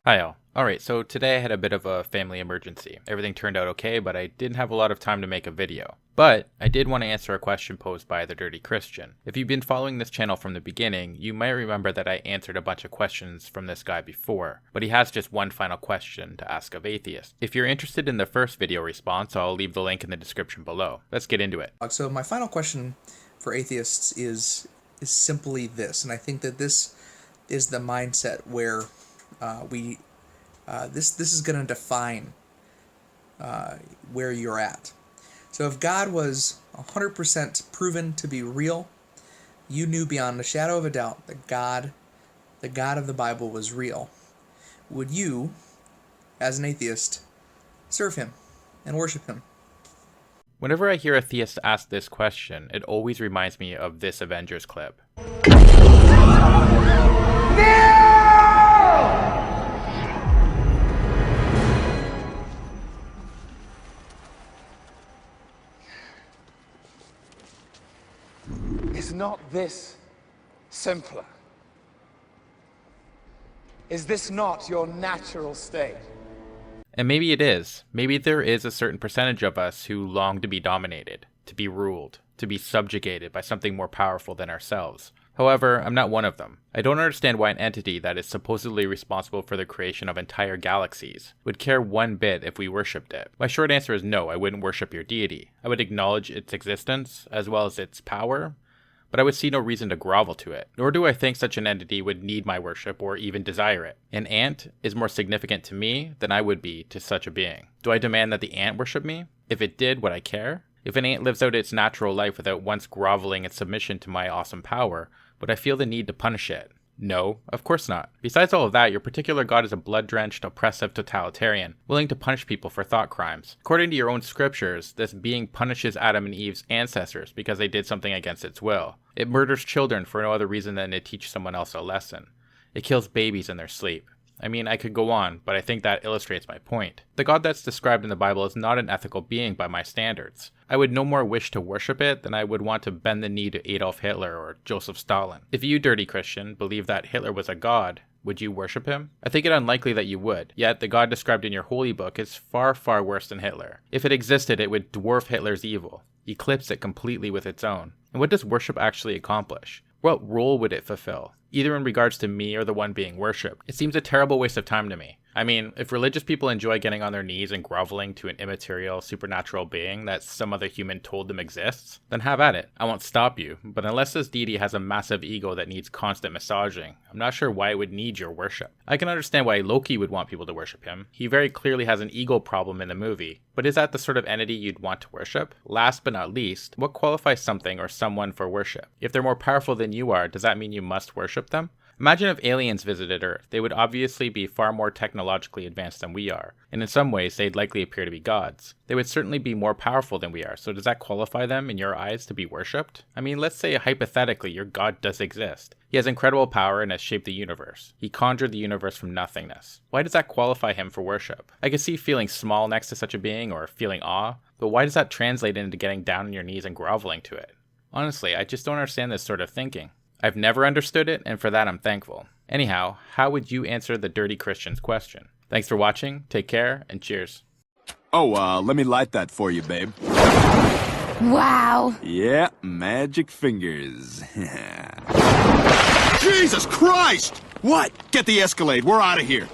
Hi all. Alright, so today I had a bit of a family emergency. Everything turned out okay, but I didn't have a lot of time to make a video. But I did want to answer a question posed by the Dirty Christian. If you've been following this channel from the beginning, you might remember that I answered a bunch of questions from this guy before, but he has just one final question to ask of atheists. If you're interested in the first video response, I'll leave the link in the description below. Let's get into it. So my final question for atheists is simply this, and I think that this is the mindset where this is going to define where you're at. So if God was 100% proven to be real, you knew beyond a shadow of a doubt that the God of the Bible was real, would you, as an atheist, serve him and worship him? Whenever I hear a theist ask this question, it always reminds me of this Avengers clip. Is not this simpler? Is this not your natural state? And maybe it is. Maybe there is a certain percentage of us who long to be dominated, to be ruled, to be subjugated by something more powerful than ourselves. However, I'm not one of them. I don't understand why an entity that is supposedly responsible for the creation of entire galaxies would care one bit if we worshipped it. My short answer is no, I wouldn't worship your deity. I would acknowledge its existence, as well as its power, but I would see no reason to grovel to it, nor do I think such an entity would need my worship or even desire it. An ant is more significant to me than I would be to such a being. Do I demand that the ant worship me? If it did, would I care? If an ant lives out its natural life without once groveling in submission to my awesome power, would I feel the need to punish it? No, of course not. Besides all of that, your particular god is a blood-drenched, oppressive totalitarian, willing to punish people for thought crimes. According to your own scriptures, this being punishes Adam and Eve's ancestors because they did something against its will. It murders children for no other reason than to teach someone else a lesson. It kills babies in their sleep. I mean, I could go on, but I think that illustrates my point. The God that's described in the Bible is not an ethical being by my standards. I would no more wish to worship it than I would want to bend the knee to Adolf Hitler or Joseph Stalin. If you, dirty Christian, believe that Hitler was a god, would you worship him? I think it unlikely that you would, yet the God described in your holy book is far, far worse than Hitler. If it existed, it would dwarf Hitler's evil, eclipse it completely with its own. And what does worship actually accomplish? What role would it fulfill, either in regards to me or the one being worshipped? It seems a terrible waste of time to me. I mean, if religious people enjoy getting on their knees and groveling to an immaterial, supernatural being that some other human told them exists, then have at it. I won't stop you, but unless this deity has a massive ego that needs constant massaging, I'm not sure why it would need your worship. I can understand why Loki would want people to worship him. He very clearly has an ego problem in the movie, but is that the sort of entity you'd want to worship? Last but not least, what qualifies something or someone for worship? If they're more powerful than you are, does that mean you must worship them? Imagine if aliens visited Earth. They would obviously be far more technologically advanced than we are, and in some ways they'd likely appear to be gods. They would certainly be more powerful than we are, so does that qualify them in your eyes to be worshipped? I mean, let's say hypothetically your god does exist. He has incredible power and has shaped the universe. He conjured the universe from nothingness. Why does that qualify him for worship? I could see feeling small next to such a being or feeling awe, but why does that translate into getting down on your knees and groveling to it? Honestly, I just don't understand this sort of thinking. I've never understood it, and for that I'm thankful. Anyhow, how would you answer the Dirty Christian's question? Thanks for watching, take care, and cheers. Oh, let me light that for you, babe. Wow. Yeah, magic fingers. Jesus Christ! What? Get the Escalade, we're out of here.